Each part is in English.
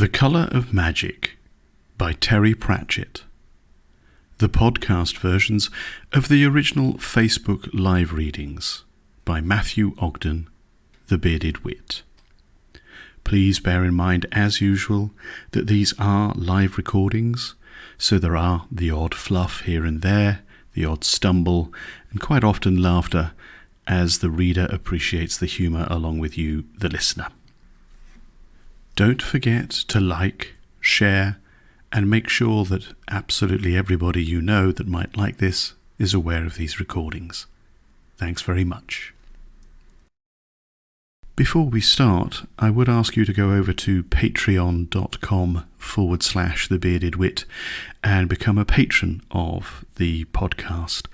The Colour of Magic by Terry Pratchett. The podcast versions of the original Facebook live readings by Matthew Ogden, the Bearded Wit. Please bear in mind, as usual, that these are live recordings, so there are the odd fluff here and there, the odd stumble, and quite often laughter, as the reader appreciates the humour along with you, the listener. Don't forget to like, share, and make sure that absolutely everybody you know that might like this is aware of these recordings. Thanks very much. Before we start, I would ask you to go over to patreon.com/thebeardedwit and become a patron of the podcast.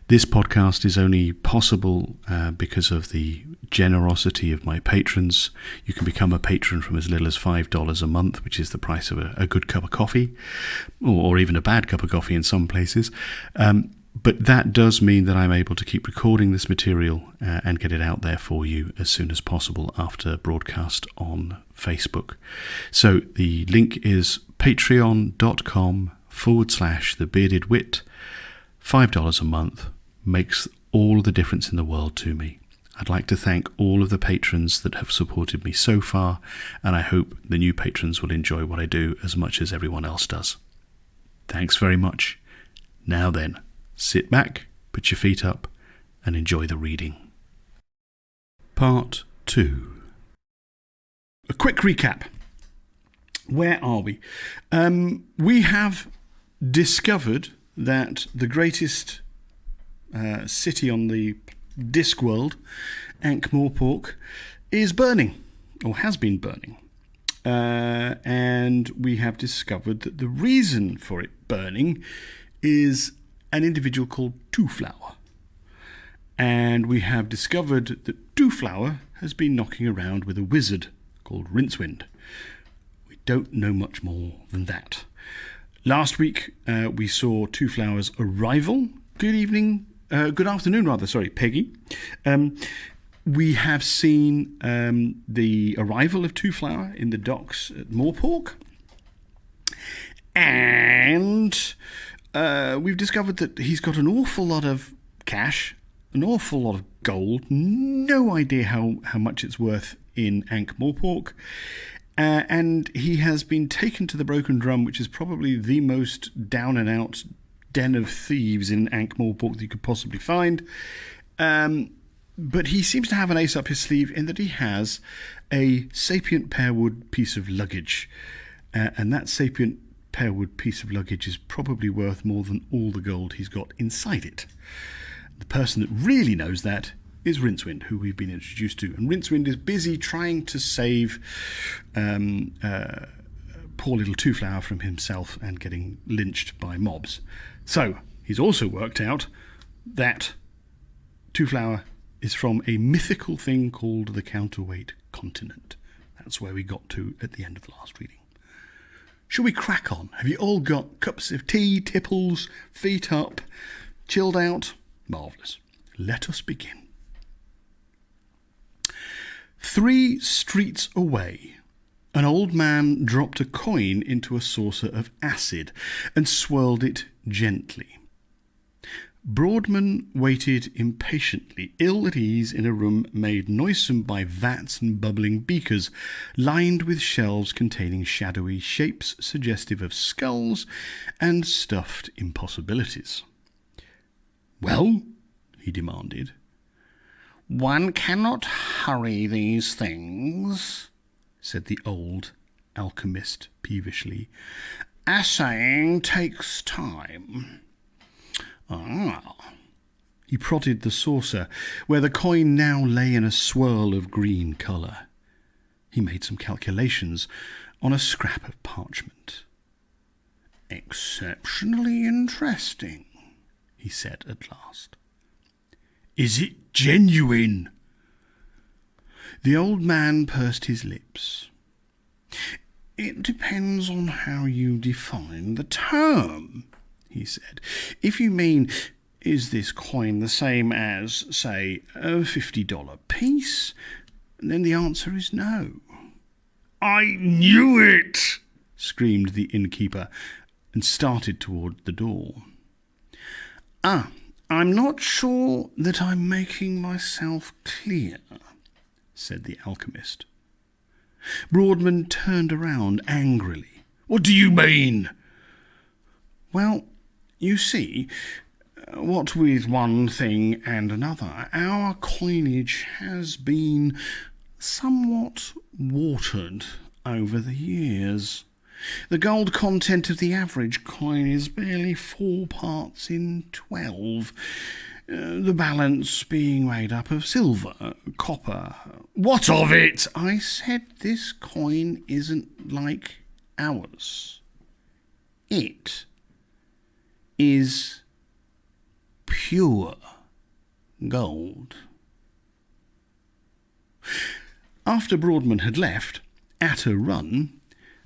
This podcast is only possible because of the generosity of my patrons. You can become a patron from as little as $5 a month, which is the price of a good cup of coffee, or even a bad cup of coffee in some places. But that does mean that I'm able to keep recording this material and get it out there for you as soon as possible after broadcast on Facebook. So the link is patreon.com/thebeardedwit. $5 a month makes all the difference in the world to me. I'd like to thank all of the patrons that have supported me so far, and I hope the new patrons will enjoy what I do as much as everyone else does. Thanks very much. Now then, sit back, put your feet up, and enjoy the reading. Part 2. A quick recap. Where are we? We have discovered that the greatest city on the Discworld, Ankh-Morpork, is burning, or has been burning. And we have discovered that the reason for it burning is an individual called Twoflower. And we have discovered that Twoflower has been knocking around with a wizard called Rincewind. We don't know much more than that. Last week we saw Twoflower's arrival. Good afternoon, Peggy. We have seen the arrival of Twoflower in the docks at Morpork. And we've discovered that he's got an awful lot of cash, an awful lot of gold, no idea how much it's worth in Ankh-Morpork. And he has been taken to the Broken Drum, which is probably the most down-and-out den of thieves in Ankh-Morpork that you could possibly find. But he seems to have an ace up his sleeve in that he has a sapient pearwood piece of luggage. And that sapient pearwood piece of luggage is probably worth more than all the gold he's got inside it. The person that really knows that is Rincewind, who we've been introduced to. And Rincewind is busy trying to save poor little Twoflower from himself and getting lynched by mobs. So he's also worked out that Twoflower is from a mythical thing called the Counterweight Continent. That's where we got to at the end of the last reading. Shall we crack on? Have you all got cups of tea, tipples, feet up, chilled out? Marvellous. Let us begin. 3 streets away, an old man dropped a coin into a saucer of acid and swirled it gently. Broadman waited impatiently, ill at ease in a room made noisome by vats and bubbling beakers, lined with shelves containing shadowy shapes suggestive of skulls and stuffed impossibilities. "Well?" he demanded. "One cannot hurry these things," said the old alchemist peevishly. "Assaying takes time." "Ah." He prodded the saucer, where the coin now lay in a swirl of green colour. He made some calculations on a scrap of parchment. "Exceptionally interesting," he said at last. "Is it genuine?" The old man pursed his lips. "It depends on how you define the term," he said. "If you mean, is this coin the same as, say, a $50 piece, then the answer is no. I knew it!" screamed the innkeeper, and started toward the door. I'm not sure that I'm making myself clear," said the alchemist. Broadman turned around angrily. "What do you mean?" "Well, you see, what with one thing and another, our coinage has been somewhat watered over the years. The gold content of the average coin is barely 4 parts in 12, the balance being made up of silver, copper." "What of it?" "I said this coin isn't like ours. It is pure gold." After Broadman had left, at a run,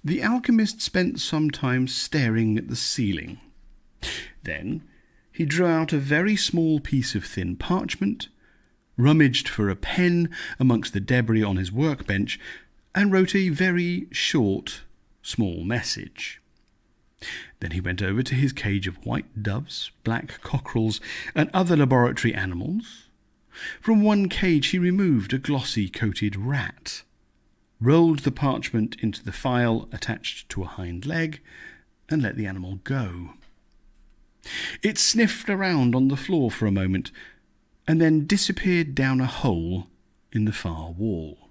the alchemist spent some time staring at the ceiling. Then he drew out a very small piece of thin parchment, rummaged for a pen amongst the debris on his workbench, and wrote a very short, small message. Then he went over to his cage of white doves, black cockerels, and other laboratory animals. From one cage he removed a glossy-coated rat, rolled the parchment into the file attached to a hind leg, and let the animal go. It sniffed around on the floor for a moment, and then disappeared down a hole in the far wall.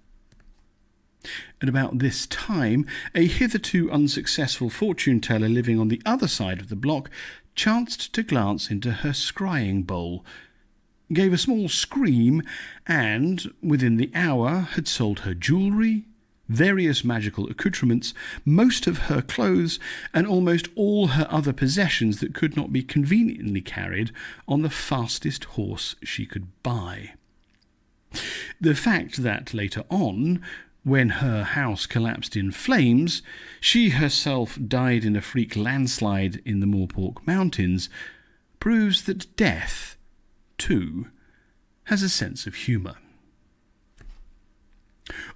At about this time, a hitherto unsuccessful fortune-teller living on the other side of the block chanced to glance into her scrying bowl, gave a small scream, and, within the hour, had sold her jewellery, various magical accoutrements, most of her clothes, and almost all her other possessions that could not be conveniently carried on the fastest horse she could buy. The fact that later on, when her house collapsed in flames, she herself died in a freak landslide in the Moorpork Mountains, proves that death, too, has a sense of humour.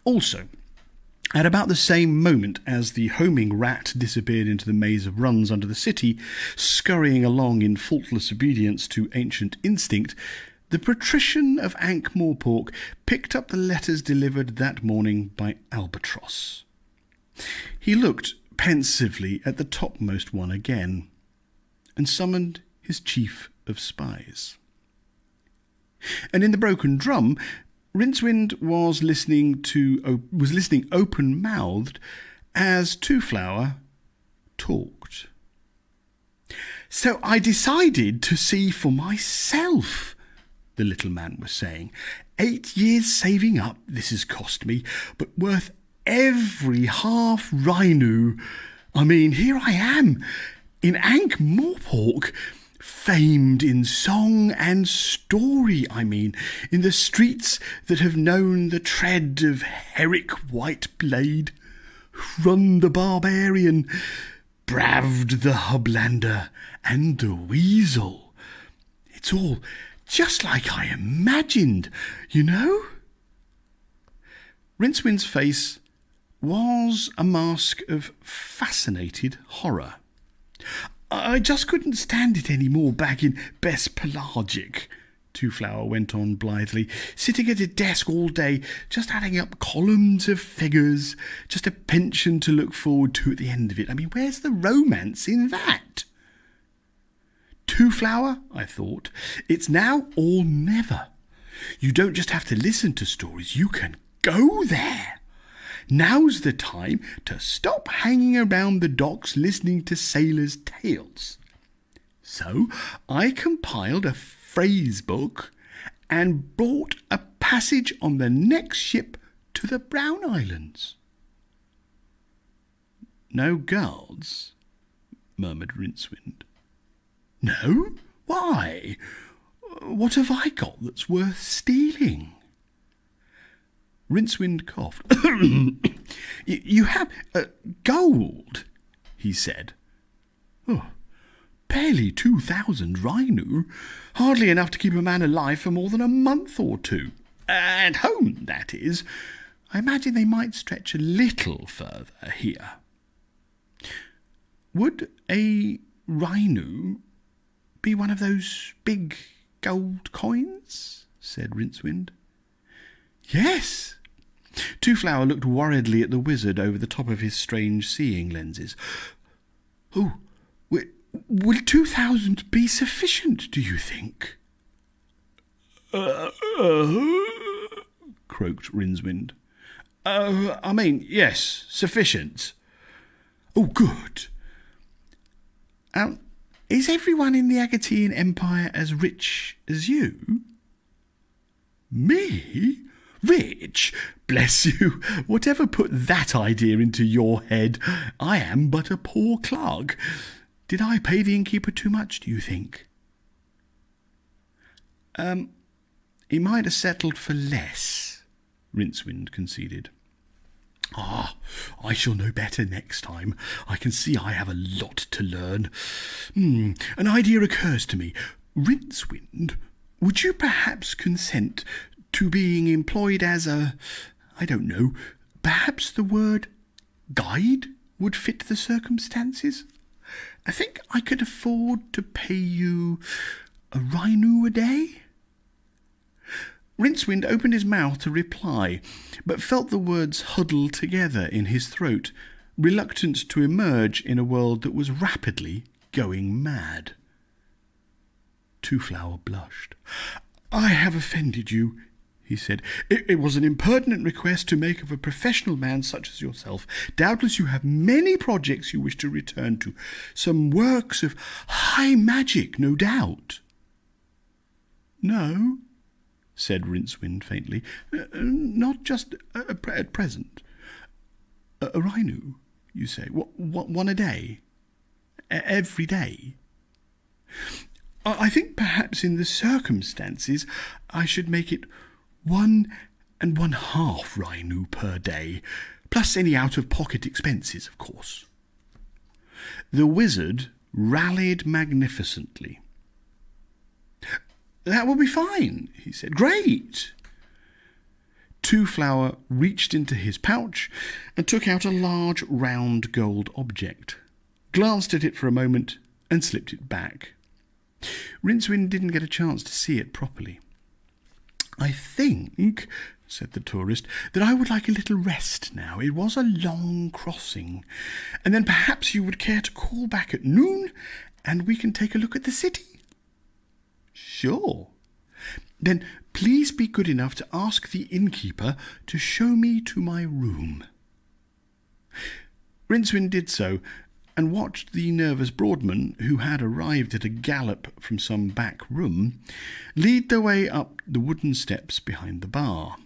Also, at about the same moment as the homing rat disappeared into the maze of runs under the city, scurrying along in faultless obedience to ancient instinct, the patrician of Ankh-Morpork picked up the letters delivered that morning by Albatross. He looked pensively at the topmost one again, and summoned his chief of spies. And in the Broken Drum, Rincewind was listening open-mouthed as Twoflower talked. "So I decided to see for myself," the little man was saying. 8 years saving up this has cost me, but worth every half rhino. I mean, here I am, in Ankh-Morpork, famed in song and story, in the streets that have known the tread of Herrick Whiteblade, run the barbarian, braved the hublander and the weasel. It's all just like I imagined, you know?" Rincewind's face was a mask of fascinated horror. "I just couldn't stand it any more back in Best Pelagic," Twoflower went on blithely, "sitting at a desk all day, just adding up columns of figures, just a pension to look forward to at the end of it. Where's the romance in that?" "Twoflower," I thought, "it's now or never. You don't just have to listen to stories, you can go there. Now's the time to stop hanging around the docks listening to sailors' tales." So I compiled a phrase book and bought a passage on the next ship to the Brown Islands. "No guards?" murmured Rincewind. "No? Why? What have I got that's worth stealing?" Rincewind coughed. "You have gold," he said. "Oh, barely 2,000 rhino. Hardly enough to keep a man alive for more than a month or two. At home, that is. I imagine they might stretch a little further here. Would a rhino be one of those big gold coins? Said Rincewind. Yes. Twoflower looked worriedly at the wizard over the top of his strange seeing lenses. Oh, will 2,000 be sufficient, do you think? Croaked Rincewind. Yes, sufficient. Oh, good. Is everyone in the Agatean Empire as rich as you? Me? Rich? Bless you. Whatever put that idea into your head? I am but a poor clerk. Did I pay the innkeeper too much, do you think? He might have settled for less, Rincewind conceded. I shall know better next time. I can see I have a lot to learn. An idea occurs to me. Rincewind, would you perhaps consent to being employed as perhaps the word guide would fit the circumstances? I think I could afford to pay you a rhino a day. Rincewind opened his mouth to reply, but felt the words huddle together in his throat, reluctant to emerge in a world that was rapidly going mad. Twoflower blushed. I have offended you, he said. It was an impertinent request to make of a professional man such as yourself. Doubtless you have many projects you wish to return to, some works of high magic, no doubt. No, said Rincewind faintly. Not just at present. A rhino, you say? One a day? Every day? I think perhaps in the circumstances I should make it 1 1/2 rhino per day, plus any out-of-pocket expenses, of course. The wizard rallied magnificently. That will be fine, he said. Great! Twoflower reached into his pouch and took out a large round gold object, glanced at it for a moment and slipped it back. Rincewind didn't get a chance to see it properly. I think, said the tourist, that I would like a little rest now. It was a long crossing. And then perhaps you would care to call back at noon and we can take a look at the city. Sure. Then please be good enough to ask the innkeeper to show me to my room. Rincewind did so, and watched the nervous Broadman, who had arrived at a gallop from some back room, lead the way up the wooden steps behind the bar.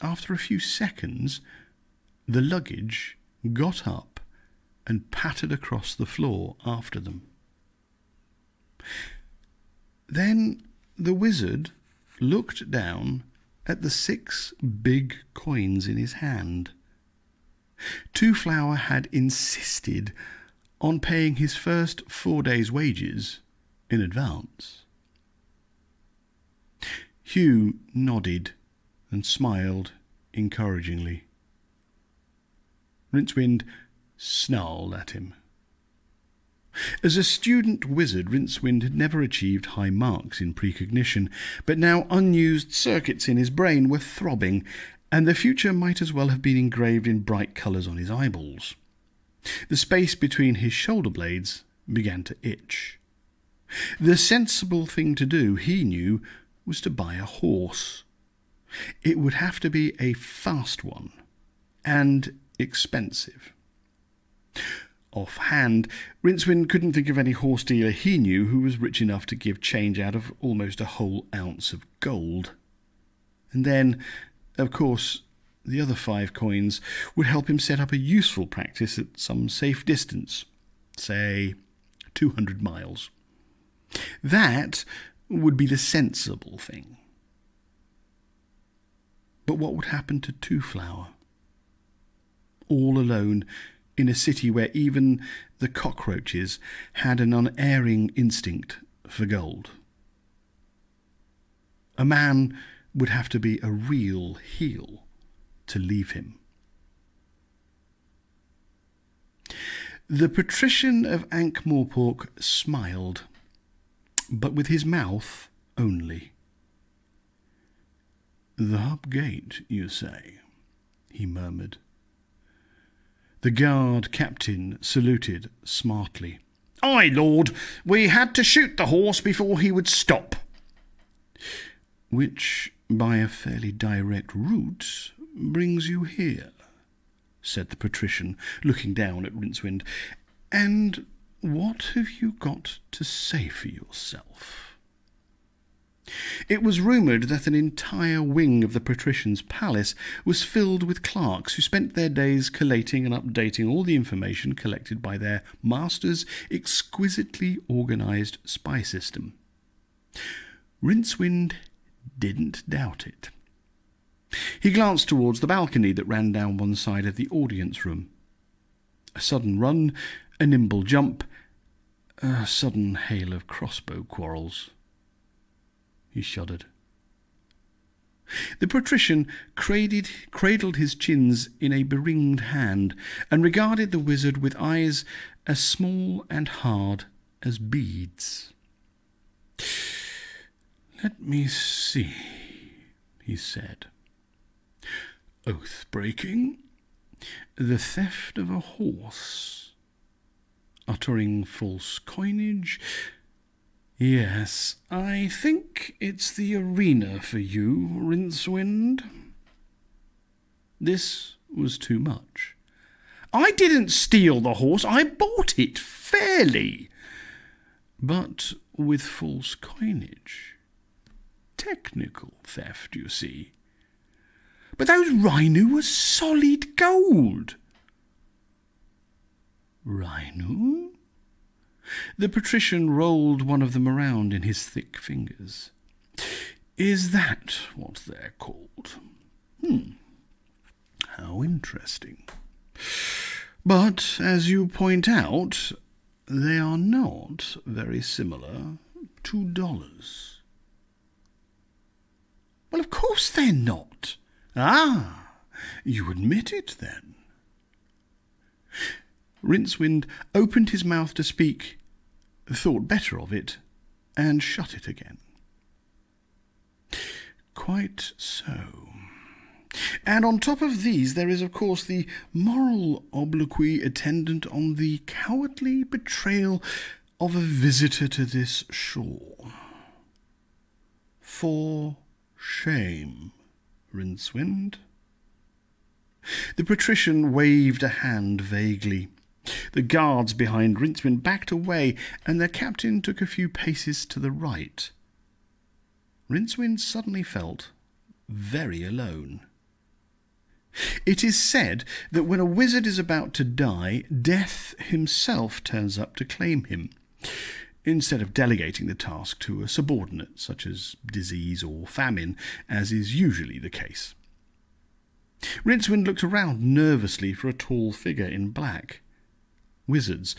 After a few seconds, the luggage got up and pattered across the floor after them. Then the wizard looked down at the 6 big coins in his hand. Twoflower had insisted on paying his first 4 days' wages in advance. Hugh nodded and smiled encouragingly. Rincewind snarled at him. As a student wizard, Rincewind had never achieved high marks in precognition, but now unused circuits in his brain were throbbing, and the future might as well have been engraved in bright colours on his eyeballs. The space between his shoulder blades began to itch. The sensible thing to do, he knew, was to buy a horse. It would have to be a fast one, and expensive. Offhand, Rincewind couldn't think of any horse dealer he knew who was rich enough to give change out of almost a whole ounce of gold. And then, of course, the other 5 coins would help him set up a useful practice at some safe distance, say 200 miles. That would be the sensible thing. But what would happen to Twoflower? All alone in a city where even the cockroaches had an unerring instinct for gold. A man would have to be a real heel to leave him. The patrician of Ankh-Morpork smiled, but with his mouth only. "The hub gate, you say?" he murmured. The guard captain saluted smartly. "Aye, Lord, we had to shoot the horse before he would stop." "Which, by a fairly direct route, brings you here," said the patrician, looking down at Rincewind. "And what have you got to say for yourself?" It was rumoured that an entire wing of the patrician's palace was filled with clerks who spent their days collating and updating all the information collected by their master's exquisitely organised spy system. Rincewind didn't doubt it. He glanced towards the balcony that ran down one side of the audience room. A sudden run, a nimble jump, a sudden hail of crossbow quarrels. He shuddered. The patrician cradled his chins in a beringed hand and regarded the wizard with eyes as small and hard as beads. "Let me see," he said. "Oath-breaking, the theft of a horse, uttering false coinage. Yes, I think it's the arena for you, Rincewind." This was too much. "I didn't steal the horse, I bought it fairly." "But with false coinage. Technical theft, you see." "But those rhino were solid gold." "Rhino?" The patrician rolled one of them around in his thick fingers. "Is that what they're called? How interesting. But, as you point out, they are not very similar to dollars." "Well, of course they're not." "Ah, you admit it, then?" Rincewind opened his mouth to speak, thought better of it, and shut it again. "Quite so. And on top of these there is, of course, the moral obloquy attendant on the cowardly betrayal of a visitor to this shore. For shame, Rincewind." The patrician waved a hand vaguely. The guards behind Rincewind backed away, and their captain took a few paces to the right. Rincewind suddenly felt very alone. It is said that when a wizard is about to die, Death himself turns up to claim him, instead of delegating the task to a subordinate, such as disease or famine, as is usually the case. Rincewind looked around nervously for a tall figure in black. Wizards,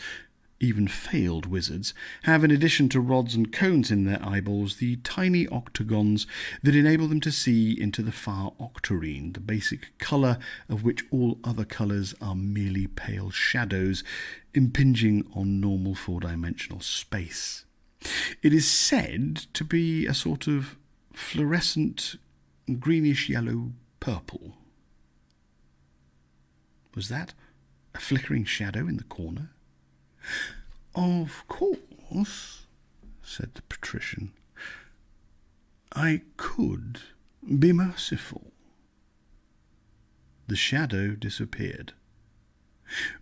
even failed wizards, have, in addition to rods and cones in their eyeballs, the tiny octagons that enable them to see into the far octarine, the basic colour of which all other colours are merely pale shadows impinging on normal four-dimensional space. It is said to be a sort of fluorescent greenish-yellow purple. Was that a flickering shadow in the corner? "Of course," said the patrician, "I could be merciful." The shadow disappeared.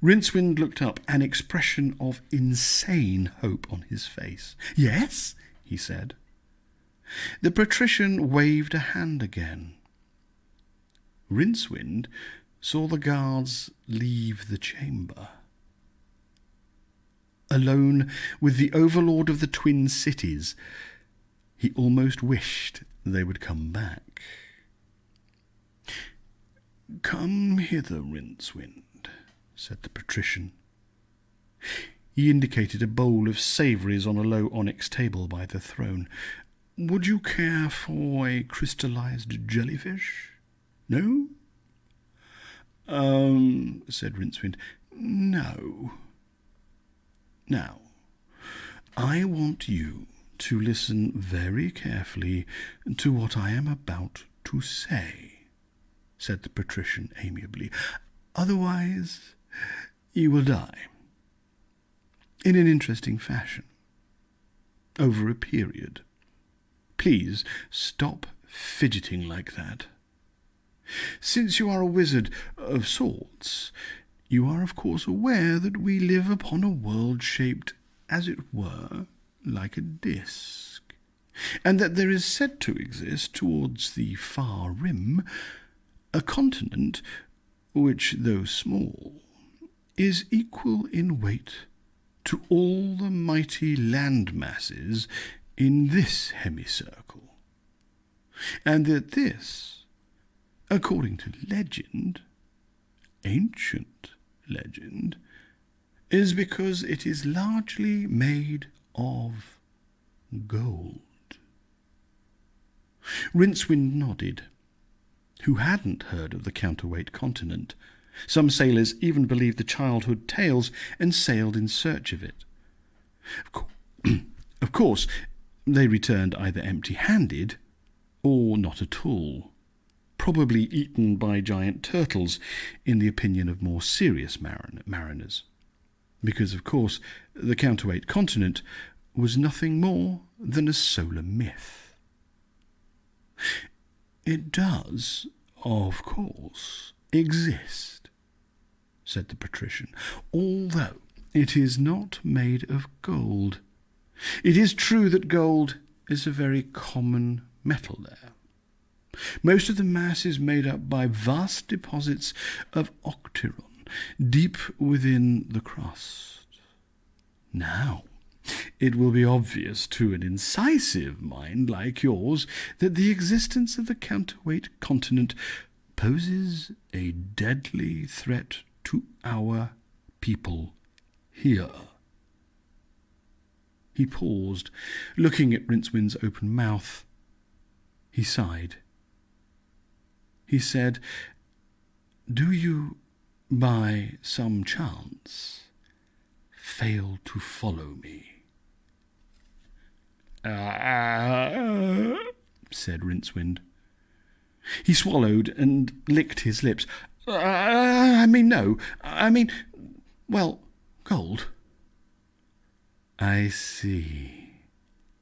Rincewind looked up, an expression of insane hope on his face. "Yes?" he said. The patrician waved a hand again. Rincewind saw the guards leave the chamber. Alone with the overlord of the Twin Cities, he almost wished they would come back. "Come hither, Rincewind," said the patrician. He indicated a bowl of savouries on a low onyx table by the throne. "Would you care for a crystallized jellyfish? No? said Rincewind. No. Now, I want you to listen very carefully to what I am about to say, said the patrician amiably. Otherwise, you will die. In an interesting fashion. Over a period. Please stop fidgeting like that. Since you are a wizard of sorts, you are of course aware that we live upon a world shaped, as it were, like a disc, and that there is said to exist towards the far rim a continent which, though small, is equal in weight to all the mighty land masses in this semicircle, and that this, according to legend, ancient legend, is because it is largely made of gold. Rincewind nodded. Who hadn't heard of the counterweight continent? Some sailors even believed the childhood tales and sailed in search of it. Of course, they returned either empty-handed or not at all, probably eaten by giant turtles, in the opinion of more serious mariners. Because, of course, the counterweight continent was nothing more than a solar myth. It does, of course, exist, said the patrician, although it is not made of gold. It is true that gold is a very common metal there. Most of the mass is made up by vast deposits of octyron deep within the crust. Now, it will be obvious to an incisive mind like yours that the existence of the counterweight continent poses a deadly threat to our people here. He paused, looking at Rincewind's open mouth. He sighed. He said, "Do you, by some chance, fail to follow me?" Said Rincewind. He swallowed and licked his lips. No. Well, gold. I see,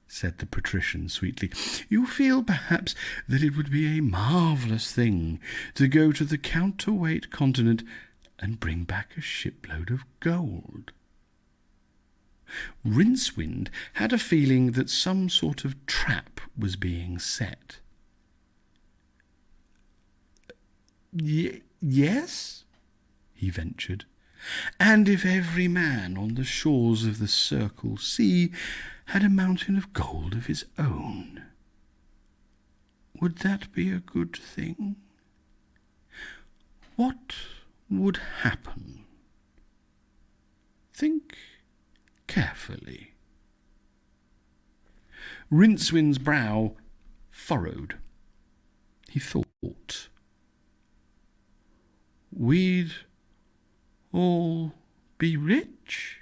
said the patrician sweetly. You feel, perhaps, that it would be a marvellous thing to go to the counterweight continent and bring back a shipload of gold. Rincewind had a feeling that some sort of trap was being set. Yes, he ventured. And if every man on the shores of the Circle Sea had a mountain of gold of his own, would that be a good thing? What would happen? Think carefully. Rincewind's brow furrowed. He thought. We'd all be rich?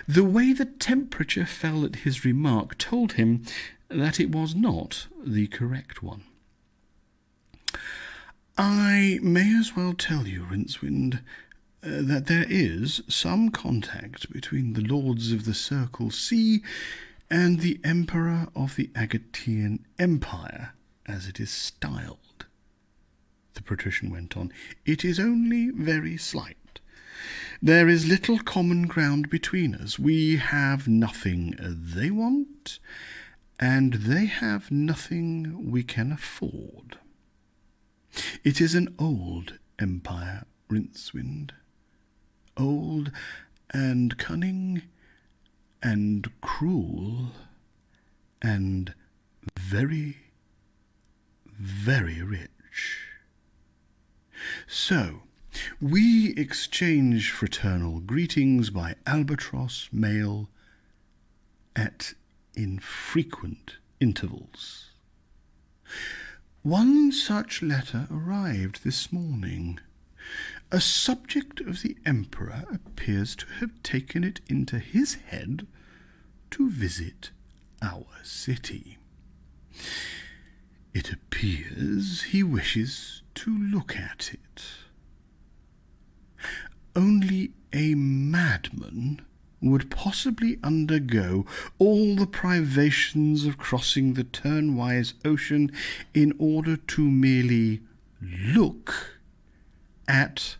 The way the temperature fell at his remark told him that it was not the correct one. I may as well tell you, Rincewind, that there is some contact between the lords of the Circle Sea and the Emperor of the Agatean Empire, as it is styled. The patrician went on. It is only very slight. There is little common ground between us. We have nothing they want, and they have nothing we can afford. It is an old empire, Rincewind. Old and cunning and cruel and very, very rich. So, we exchange fraternal greetings by albatross mail at infrequent intervals. One such letter arrived this morning. A subject of the Emperor appears to have taken it into his head to visit our city. It appears he wishes to look at it. Only a madman would possibly undergo all the privations of crossing the Turnwise Ocean in order to merely look at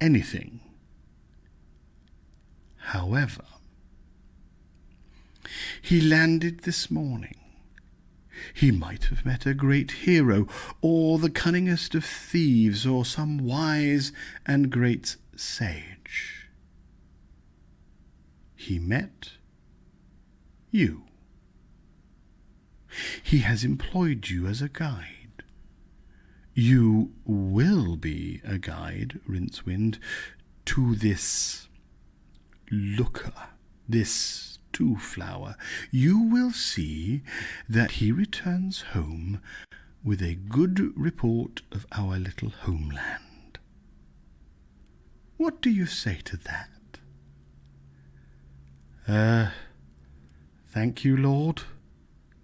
anything. However, he landed this morning. He might have met a great hero, or the cunningest of thieves, or some wise and great sage. He met you. He has employed you as a guide. You will be a guide, Rincewind, to this looker, this Twoflower. You will see that he returns home with a good report of our little homeland. What do you say to that? Thank you, Lord,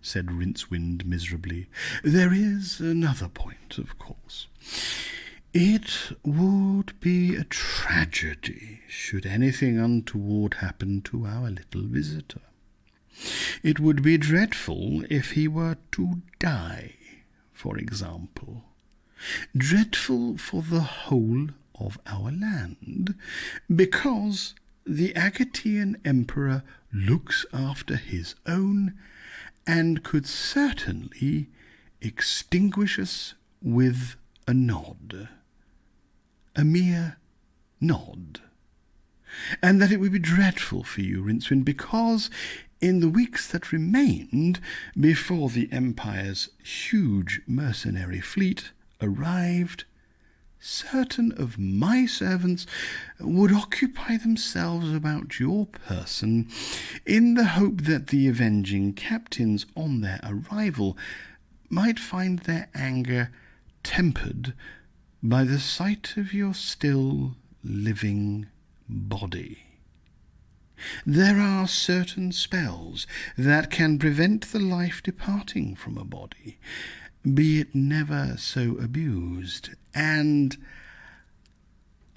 said Rincewind miserably. There is another point, of course. It would be a tragedy should anything untoward happen to our little visitor. It would be dreadful if he were to die, for example. Dreadful for the whole of our land, because the Agatean Emperor looks after his own and could certainly extinguish us with a nod. A mere nod. And that it would be dreadful for you, Rincewind, because in the weeks that remained before the Empire's huge mercenary fleet arrived, certain of my servants would occupy themselves about your person in the hope that the avenging captains on their arrival might find their anger tempered by the sight of your still living body. There are certain spells that can prevent the life departing from a body, be it never so abused, and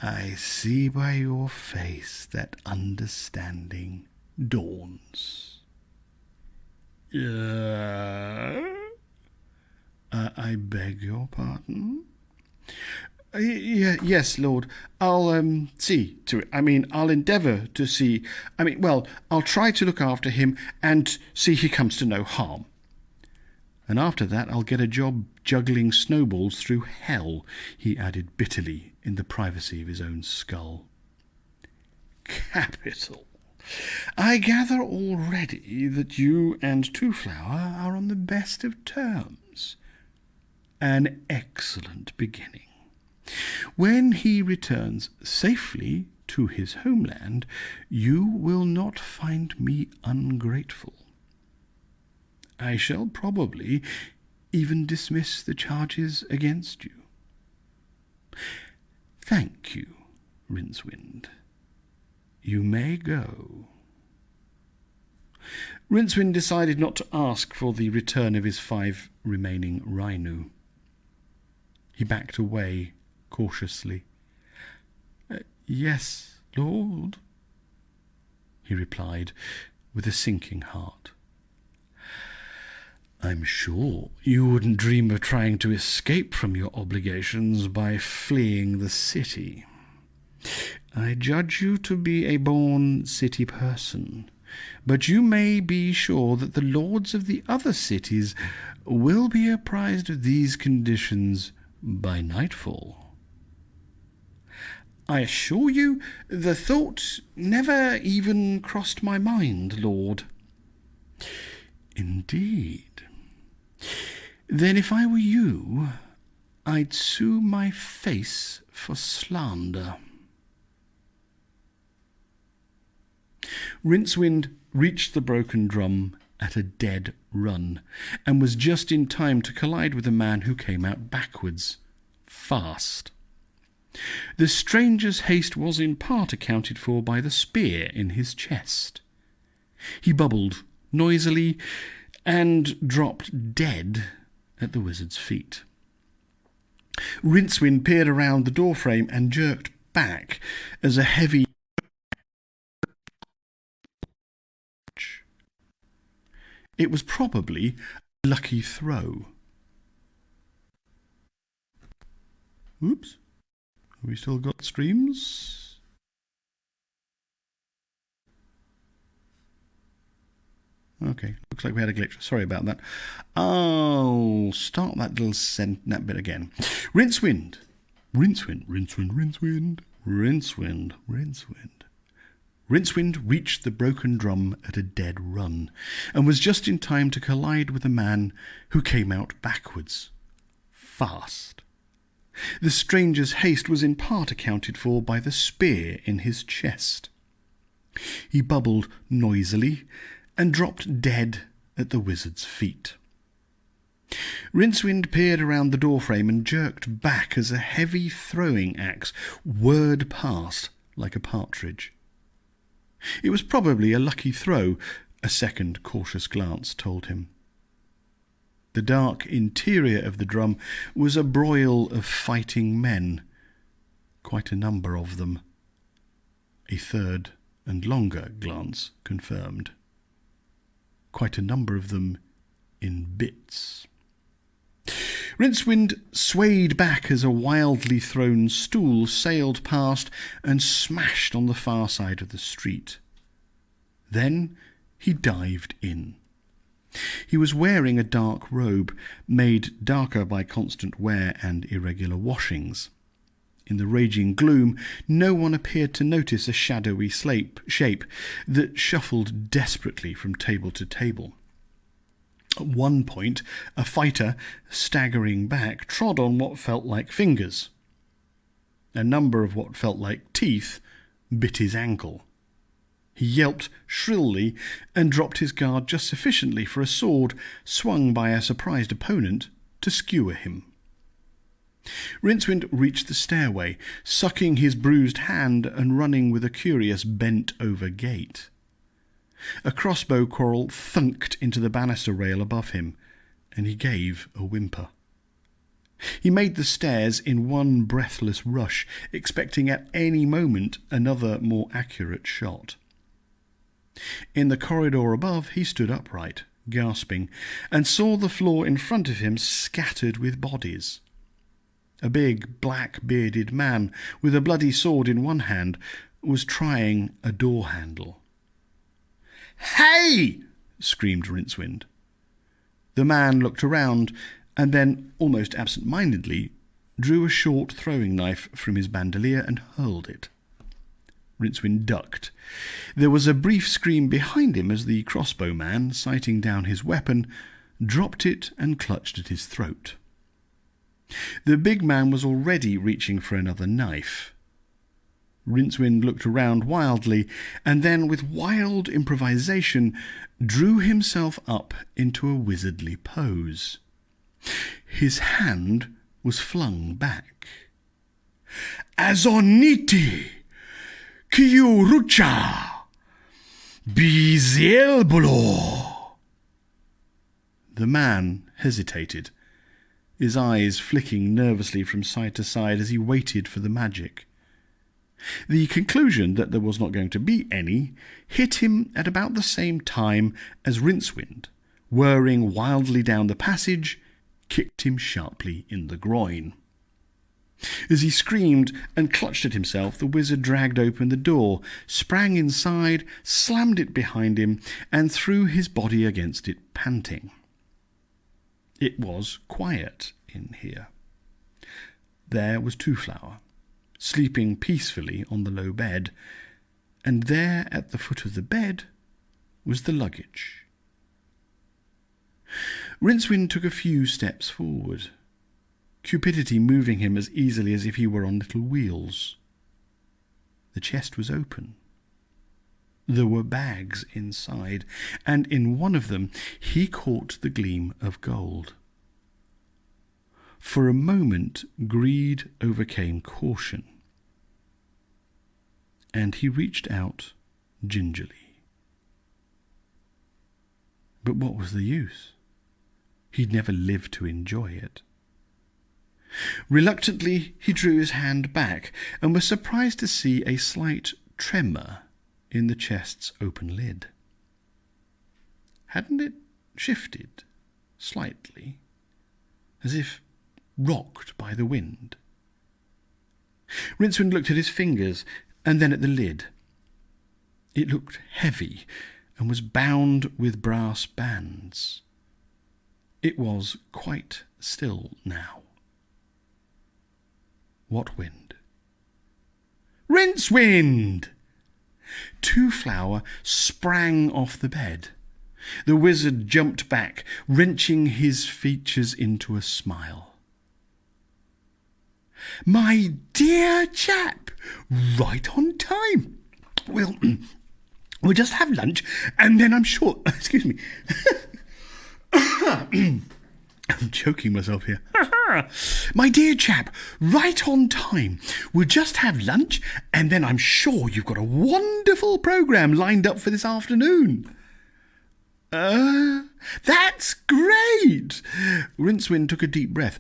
I see by your face that understanding dawns. I beg your pardon? Yes, Lord. I'll see to it. I'll endeavour to see. I'll try to look after him and see he comes to no harm. And after that I'll get a job juggling snowballs through hell, he added bitterly in the privacy of his own skull. Capital. I gather already that you and Twoflower are on the best of terms. An excellent beginning. When he returns safely to his homeland, you will not find me ungrateful. I shall probably even dismiss the charges against you. Thank you, Rincewind. You may go. Rincewind decided not to ask for the return of his 5 remaining Rhinu. He backed away cautiously. Yes, Lord, he replied with a sinking heart. I'm sure you wouldn't dream of trying to escape from your obligations by fleeing the city. I judge you to be a born city person, but you may be sure that the lords of the other cities will be apprised of these conditions by nightfall. I assure you the thought never even crossed my mind, Lord. Indeed. Then if I were you, I'd sue my face for slander. Rincewind reached the broken drum at a dead run, and was just in time to collide with a man who came out backwards, fast. The stranger's haste was in part accounted for by the spear in his chest. He bubbled noisily and dropped dead at the wizard's feet. Rincewind peered around the doorframe and jerked back as a heavy... It was probably a lucky throw. Oops. Have we still got streams? Okay, looks like we had a glitch. Sorry about that. I'll start that that bit again. Rincewind. Rincewind, Rincewind, Rincewind, Rincewind, Rincewind. Rincewind reached the broken drum at a dead run, and was just in time to collide with a man who came out backwards, fast. The stranger's haste was in part accounted for by the spear in his chest. He bubbled noisily and dropped dead at the wizard's feet. Rincewind peered around the doorframe and jerked back as a heavy throwing axe whirred past like a partridge. It was probably a lucky throw, a second cautious glance told him. The dark interior of the drum was a broil of fighting men, quite a number of them. A third and longer glance confirmed. Quite a number of them in bits. Rincewind swayed back as a wildly thrown stool sailed past and smashed on the far side of the street. Then he dived in. He was wearing a dark robe, made darker by constant wear and irregular washings. In the raging gloom, no one appeared to notice a shadowy shape that shuffled desperately from table to table. At one point, a fighter, staggering back, trod on what felt like fingers. A number of what felt like teeth bit his ankle. He yelped shrilly and dropped his guard just sufficiently for a sword, swung by a surprised opponent, to skewer him. Rincewind reached the stairway, sucking his bruised hand and running with a curious bent-over gait. A crossbow quarrel thunked into the banister rail above him, and he gave a whimper. He made the stairs in one breathless rush, expecting at any moment another more accurate shot. In the corridor above he stood upright, gasping, and saw the floor in front of him scattered with bodies. A big, black-bearded man with a bloody sword in one hand was trying a door handle. "Hey!" screamed Rincewind. The man looked around and then, almost absent-mindedly, drew a short throwing knife from his bandolier and hurled it. Rincewind ducked. There was a brief scream behind him as the crossbowman, sighting down his weapon, dropped it and clutched at his throat. The big man was already reaching for another knife. Rincewind looked around wildly, and then, with wild improvisation, drew himself up into a wizardly pose. His hand was flung back. "Azoniti! Kyurucha! Beelzebolo!" The man hesitated, his eyes flicking nervously from side to side as he waited for the magic. The conclusion that there was not going to be any hit him at about the same time as Rincewind, whirring wildly down the passage, kicked him sharply in the groin. As he screamed and clutched at himself, the wizard dragged open the door, sprang inside, slammed it behind him, and threw his body against it, panting. It was quiet in here. There was Twoflower, sleeping peacefully on the low bed, and there at the foot of the bed was the luggage. Rincewind took a few steps forward, cupidity moving him as easily as if he were on little wheels. The chest was open. There were bags inside, and in one of them he caught the gleam of gold. For a moment, greed overcame caution, and he reached out gingerly. But what was the use? He'd never lived to enjoy it. Reluctantly, he drew his hand back and was surprised to see a slight tremor in the chest's open lid. Hadn't it shifted slightly, as if rocked by the wind? Rincewind looked at his fingers and then at the lid. It looked heavy and was bound with brass bands. It was quite still now. What wind? Rincewind! Twoflower sprang off the bed. The wizard jumped back, wrenching his features into a smile. My dear chap, right on time. We'll just have lunch, and then I'm sure... Excuse me. I'm choking myself here. My dear chap, right on time. We'll just have lunch, and then I'm sure you've got a wonderful programme lined up for this afternoon. That's great. Rincewind took a deep breath.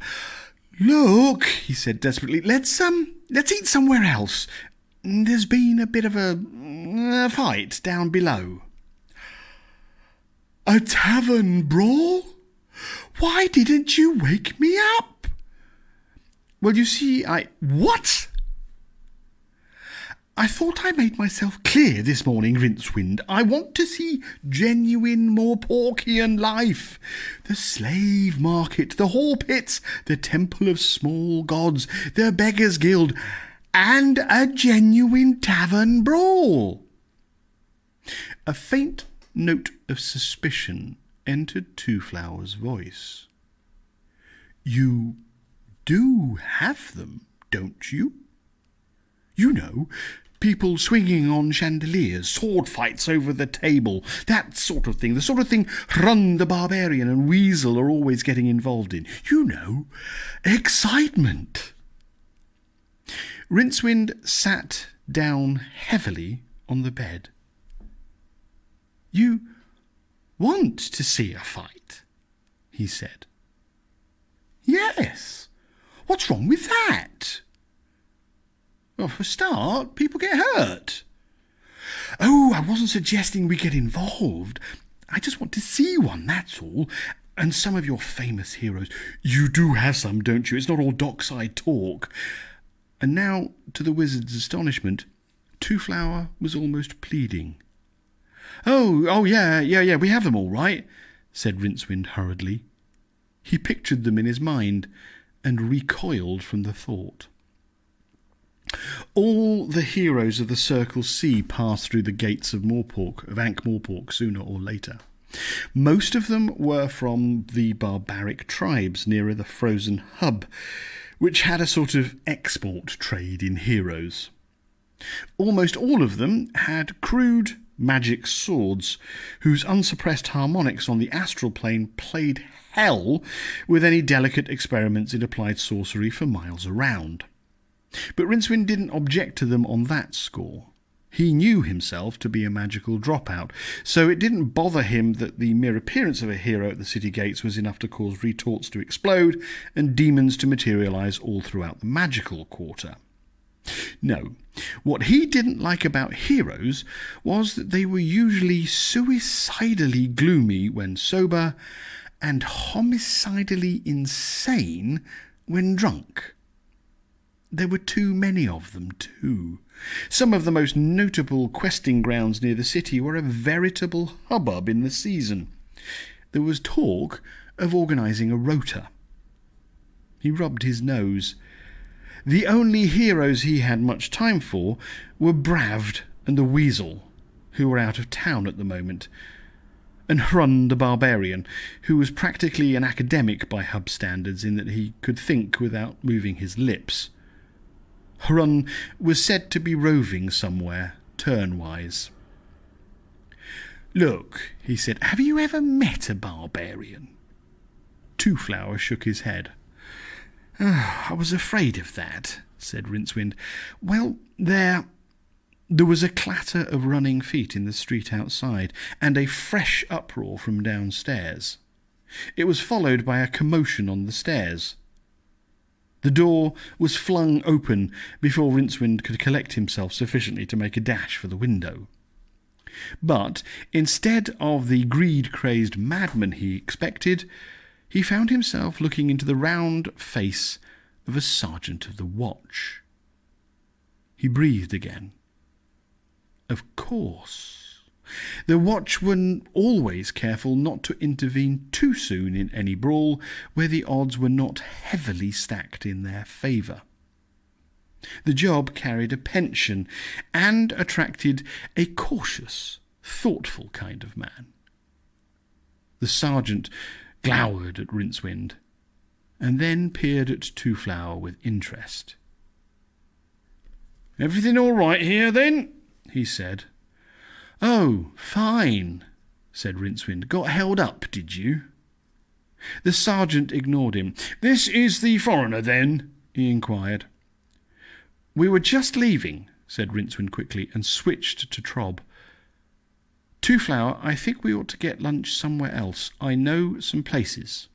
Look, he said desperately, let's eat somewhere else. There's been a bit of a fight down below. A tavern brawl? Why didn't you wake me up? Well, you see, What? I thought I made myself clear this morning, Rincewind. I want to see genuine Morporkian life. The slave market, the whore pits, the temple of small gods, the beggars' guild, and a genuine tavern brawl. A faint note of suspicion entered Twoflower's voice. You do have them, don't you? You know, people swinging on chandeliers, sword fights over the table, that sort of thing, the sort of thing Hrun the Barbarian and Weasel are always getting involved in. You know, excitement. Rincewind sat down heavily on the bed. You want to see a fight, he said. Yes. What's wrong with that? Well, for a start, people get hurt. Oh, I wasn't suggesting we get involved. I just want to see one, that's all. And some of your famous heroes. You do have some, don't you? It's not all dockside talk. And now, to the wizard's astonishment, Twoflower was almost pleading. Oh, yeah, we have them all right, said Rincewind hurriedly. He pictured them in his mind and recoiled from the thought. All the heroes of the Circle C passed through the gates of Ankh-Morpork sooner or later. Most of them were from the barbaric tribes nearer the frozen hub, which had a sort of export trade in heroes. Almost all of them had crude magic swords, whose unsuppressed harmonics on the astral plane played hell with any delicate experiments in applied sorcery for miles around. But Rincewind didn't object to them on that score. He knew himself to be a magical dropout, so it didn't bother him that the mere appearance of a hero at the city gates was enough to cause retorts to explode and demons to materialise all throughout the magical quarter. No, what he didn't like about heroes was that they were usually suicidally gloomy when sober and homicidally insane when drunk. There were too many of them, too. Some of the most notable questing grounds near the city were a veritable hubbub in the season. There was talk of organising a rota. He rubbed his nose. The only heroes he had much time for were Bravd and the Weasel, who were out of town at the moment, and Hrun the Barbarian, who was practically an academic by hub standards in that he could think without moving his lips. Hrun was said to be roving somewhere, turnwise. Look, he said, have you ever met a barbarian? Twoflower shook his head. I was afraid of that, said Rincewind. Well, there was a clatter of running feet in the street outside, and a fresh uproar from downstairs. It was followed by a commotion on the stairs. The door was flung open before Rincewind could collect himself sufficiently to make a dash for the window. But instead of the greed-crazed madman he expected, he found himself looking into the round face of a sergeant of the watch. He breathed again. Of course. The watch were always careful not to intervene too soon in any brawl where the odds were not heavily stacked in their favour. The job carried a pension and attracted a cautious, thoughtful kind of man. The sergeant glowered at Rincewind, and then peered at Twoflower with interest. "Everything all right here, then?" he said. "Oh, fine," said Rincewind. "Got held up, did you?" The sergeant ignored him. "This is the foreigner, then?" he inquired. "We were just leaving," said Rincewind quickly, and switched to Trob. "Twoflower, I think we ought to get lunch somewhere else. I know some places."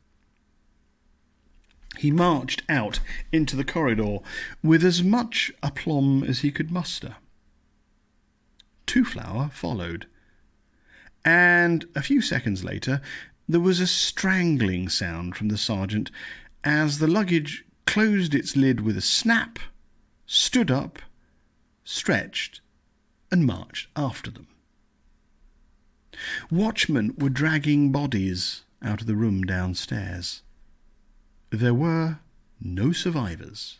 He marched out into the corridor with as much aplomb as he could muster. Twoflower followed, and a few seconds later there was a strangling sound from the sergeant as the luggage closed its lid with a snap, stood up, stretched, and marched after them. Watchmen were dragging bodies out of the room downstairs. There were no survivors.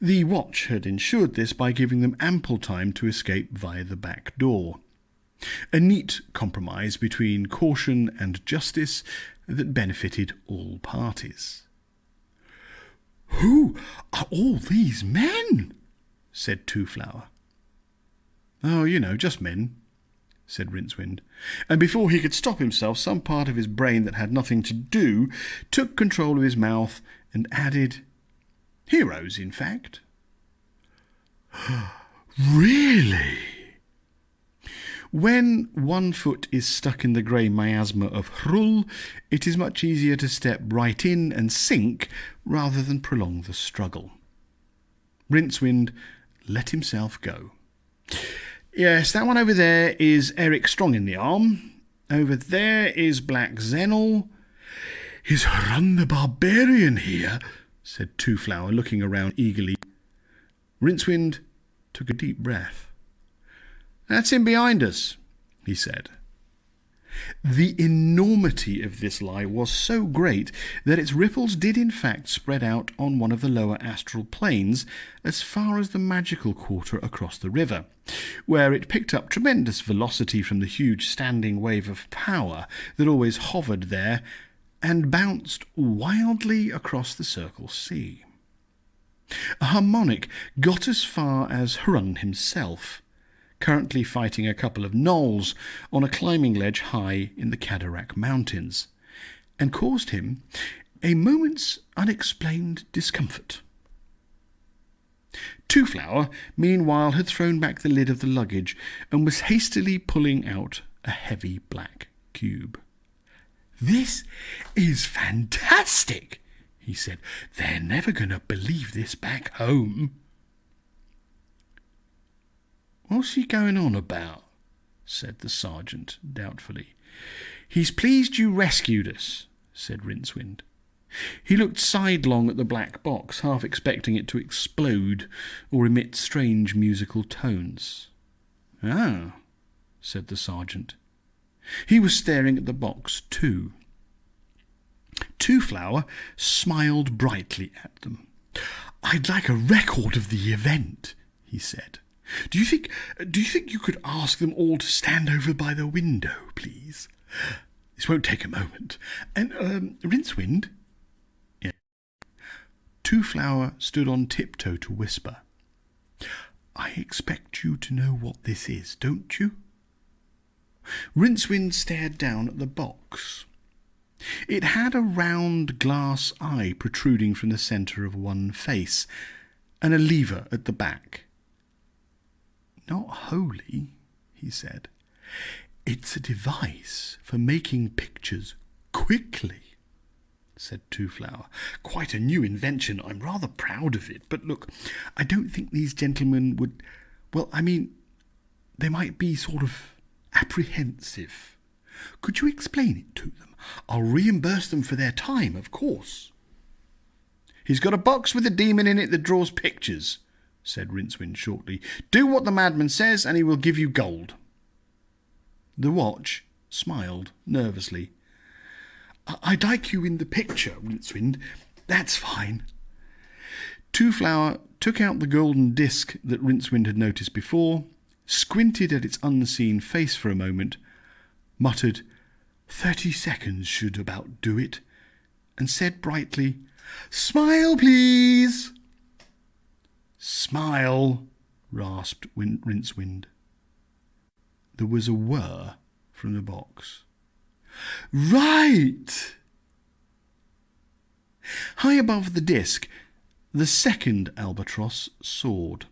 The watch had ensured this by giving them ample time to escape via the back door. A neat compromise between caution and justice that benefited all parties. "Who are all these men?" said Twoflower. "Oh, just men," said Rincewind, and before he could stop himself, some part of his brain that had nothing to do took control of his mouth and added, "Heroes, in fact." "Really?" When one foot is stuck in the grey miasma of Hrull, it is much easier to step right in and sink rather than prolong the struggle. Rincewind let himself go. "Yes, that one over there is Eric Strong in the arm. Over there is Black Zenel." "Is Hrun the Barbarian here?" said Twoflower, looking around eagerly. Rincewind took a deep breath. "That's him behind us," he said. The enormity of this lie was so great that its ripples did in fact spread out on one of the lower astral planes as far as the magical quarter across the river, where it picked up tremendous velocity from the huge standing wave of power that always hovered there and bounced wildly across the Circle Sea. A harmonic got as far as Hrun himself, currently fighting a couple of gnolls on a climbing ledge high in the Cataract Mountains, and caused him a moment's unexplained discomfort. Twoflower, meanwhile, had thrown back the lid of the luggage and was hastily pulling out a heavy black cube. "This is fantastic," he said. "They're never going to believe this back home." "What's he going on about?" said the sergeant doubtfully. "He's pleased you rescued us," said Rincewind. He looked sidelong at the black box, half expecting it to explode or emit strange musical tones. "Ah," said the sergeant. He was staring at the box too. Twoflower smiled brightly at them. "I'd like a record of the event," he said. Do you think you could ask them all to stand over by the window, please? This won't take a moment. And, Rincewind?" Yeah. Twoflower stood on tiptoe to whisper. "I expect you to know what this is, don't you?" Rincewind stared down at the box. It had a round glass eye protruding from the centre of one face, and a lever at the back. "Not holy," he said. "It's a device for making pictures quickly," said Twoflower. "Quite a new invention. I'm rather proud of it. But look, I don't think these gentlemen would... Well, I mean, they might be sort of apprehensive. Could you explain it to them? I'll reimburse them for their time, of course." "He's got a box with a demon in it that draws pictures," said Rincewind shortly. "Do what the madman says and he will give you gold." The watch smiled nervously. "I'd like you in the picture, Rincewind. That's fine." Twoflower took out the golden disc that Rincewind had noticed before, squinted at its unseen face for a moment, muttered, "30 seconds should about do it," and said brightly, "Smile, please." "Smile," rasped Rincewind. There was a whir from the box. "Right!" High above the disc, the second albatross soared.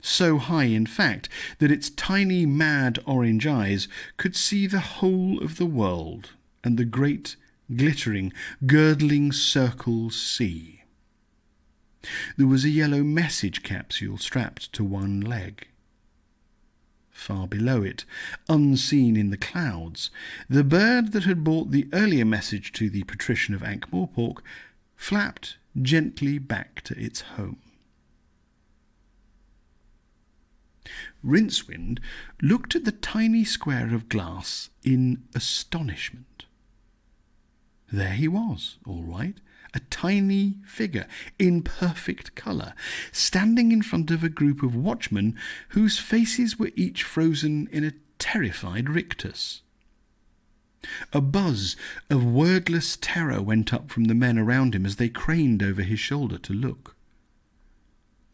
So high, in fact, that its tiny, mad orange eyes could see the whole of the world and the great, glittering, girdling circle sea. There was a yellow message capsule strapped to one leg. Far below it, unseen in the clouds, the bird that had brought the earlier message to the patrician of Ankh-Morpork flapped gently back to its home. Rincewind looked at the tiny square of glass in astonishment. There he was, all right, a tiny figure in perfect colour, standing in front of a group of watchmen whose faces were each frozen in a terrified rictus. A buzz of wordless terror went up from the men around him as they craned over his shoulder to look.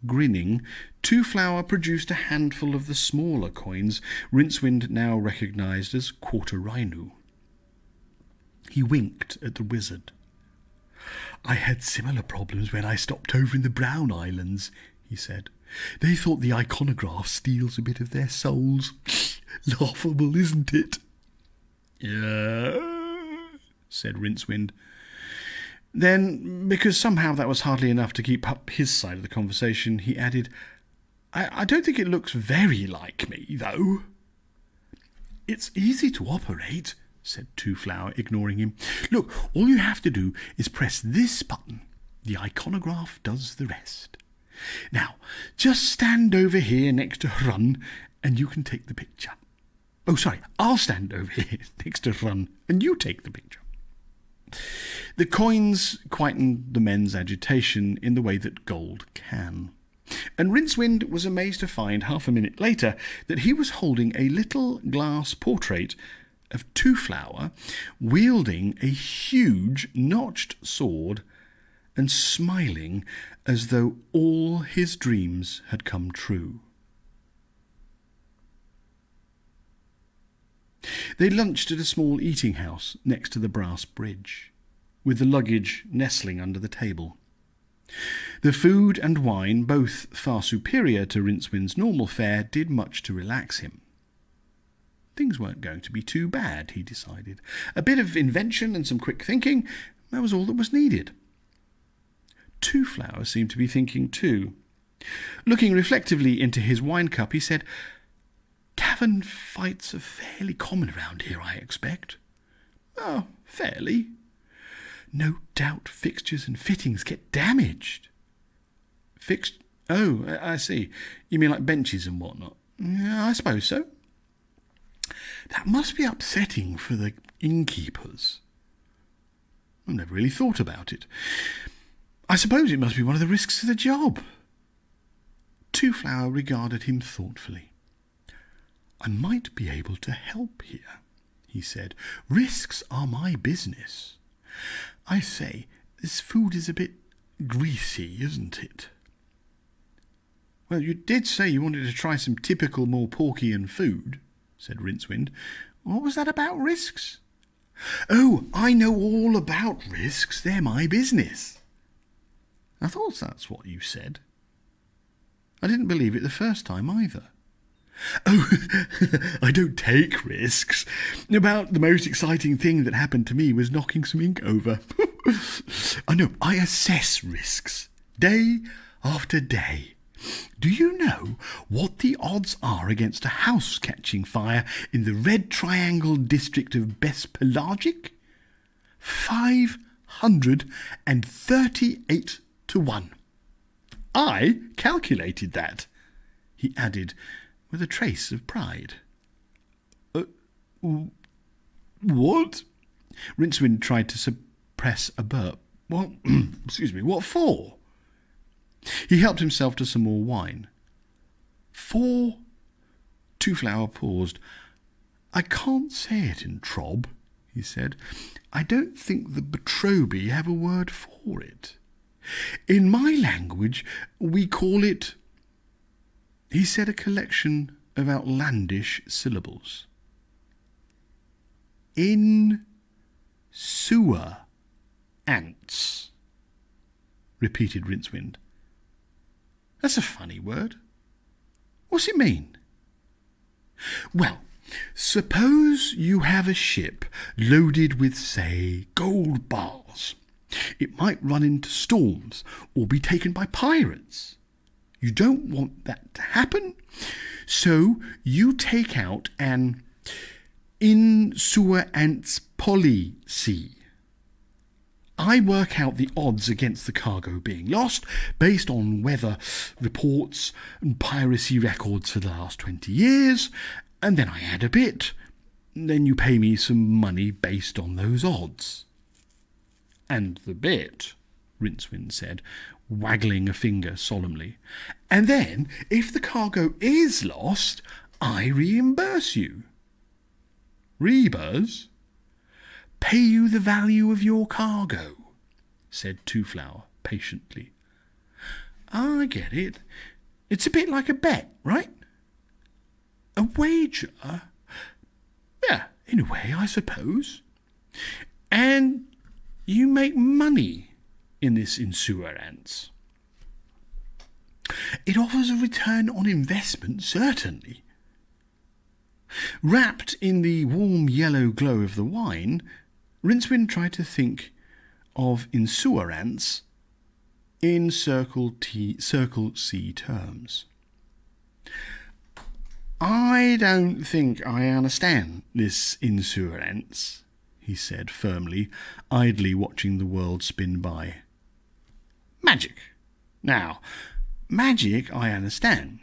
Grinning, Twoflower produced a handful of the smaller coins Rincewind now recognised as quarter rhino. He winked at the wizard. "I had similar problems when I stopped over in the Brown Islands," he said. "They thought the iconograph steals a bit of their souls. Laughable, isn't it?" "Yeah," said Rincewind. Then, because somehow that was hardly enough to keep up his side of the conversation, he added, I don't think it looks very like me, though." "It's easy to operate," said Twoflower, ignoring him. "Look, all you have to do is press this button. The iconograph does the rest. Now, just stand over here next to Run, and you can take the picture. Oh, sorry, I'll stand over here next to Run, and you take the picture." The coins quietened the men's agitation in the way that gold can, and Rincewind was amazed to find half a minute later that he was holding a little glass portrait of Twoflower wielding a huge notched sword and smiling as though all his dreams had come true. They lunched at a small eating house next to the brass bridge, with the luggage nestling under the table. The food and wine, both far superior to Rincewind's normal fare, did much to relax him. Things weren't going to be too bad, he decided. A bit of invention and some quick thinking, that was all that was needed. Twoflower seemed to be thinking too. Looking reflectively into his wine cup, he said, "Tavern fights are fairly common around here, I expect." "Oh, fairly." "No doubt fixtures and fittings get damaged." Oh, I see. You mean like benches and whatnot?" "Yeah, I suppose so." "That must be upsetting for the innkeepers." "I've never really thought about it. I suppose it must be one of the risks of the job." Twoflower regarded him thoughtfully. "I might be able to help here," he said. "Risks are my business. I say, this food is a bit greasy, isn't it?" "Well, you did say you wanted to try some typical Morporkian food." said Rincewind. What was that about risks? Oh, I know all about risks. They're my business. I thought that's what you said. I didn't believe it the first time either. Oh, I don't take risks. About the most exciting thing that happened to me was knocking some ink over. I know, I assess risks, day after day. Do you know what the odds are against a house catching fire in the Red Triangle district of Bespelagic? 538 to 1. I calculated that, he added with a trace of pride. What? Rincewind tried to suppress a burp. Well, excuse me, what for? He helped himself to some more wine. For? Twoflower paused. I can't say it in Trob, he said. I don't think the Betrobi have a word for it. In my language, we call it... He said a collection of outlandish syllables. In sewer ants, repeated Rincewind. That's a funny word. What's it mean? Well, suppose you have a ship loaded with, say, gold bars. It might run into storms or be taken by pirates. You don't want that to happen, so you take out an insurance policy. I work out the odds against the cargo being lost based on weather reports and piracy records for the last 20 years, and then I add a bit. Then you pay me some money based on those odds. And the bit, Rincewind said, waggling a finger solemnly. And then, if the cargo is lost, I reimburse you. Rebus? Pay you the value of your cargo, said Twoflower patiently. I get it. It's a bit like a bet, right? A wager? Yeah, in a way, I suppose. And you make money in this insurance. It offers a return on investment, certainly. Wrapped in the warm yellow glow of the wine, Rincewind tried to think of insurance in Circle C terms. I don't think I understand this insurance, he said firmly, idly watching the world spin by. Magic. Now, magic I understand.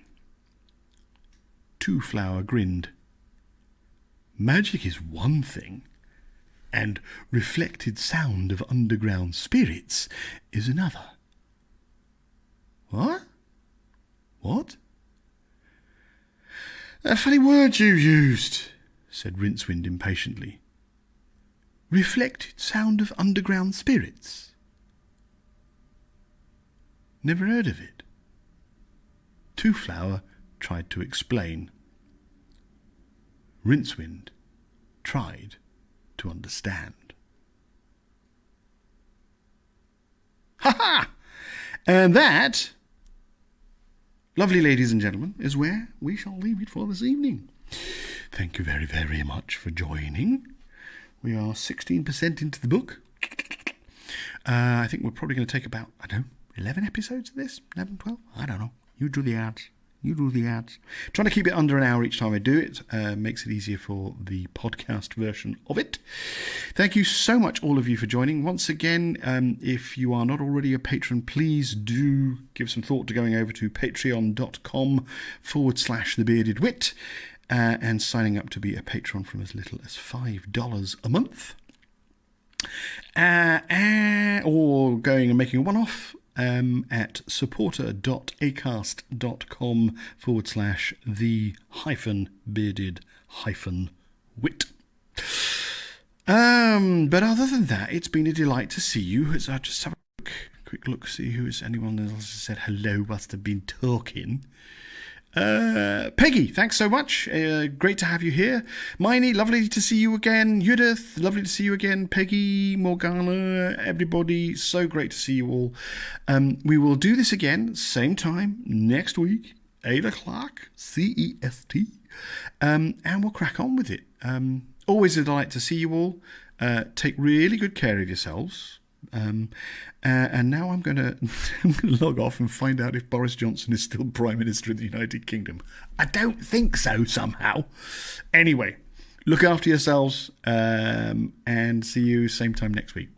Twoflower grinned. Magic is one thing, and reflected sound of underground spirits is another. What? What? A funny word you used, said Rincewind impatiently. Reflected sound of underground spirits. Never heard of it. Twoflower tried to explain. Rincewind tried to understand. Ha-ha! And that, lovely ladies and gentlemen, is where we shall leave it for this evening. Thank you very, very much for joining. We are 16% into the book. I think we're probably going to take about, 11 episodes of this? 11, 12? I don't know. You do the ads. Trying to keep it under an hour each time I do it. Makes it easier for the podcast version of it. Thank you so much, all of you, for joining. Once again, if you are not already a patron, please do give some thought to going over to patreon.com/thebeardedwit and signing up to be a patron from as little as $5 a month. Or going and making a one-off at supporter.acast.com/the-bearded-wit. But other than that, it's been a delight to see you. As I just have a quick look, see who is anyone else has said hello whilst I've been talking. Peggy, thanks so much. Great to have you here. Miney, lovely to see you again. Judith, lovely to see you again. Peggy, Morgana, everybody, so great to see you all. We will do this again, same time, next week, 8 o'clock, CEST, and we'll crack on with it. Always a delight to see you all. Take really good care of yourselves. And now I'm going to log off and find out if Boris Johnson is still Prime Minister of the United Kingdom. I don't think so, somehow. Anyway, look after yourselves and see you same time next week.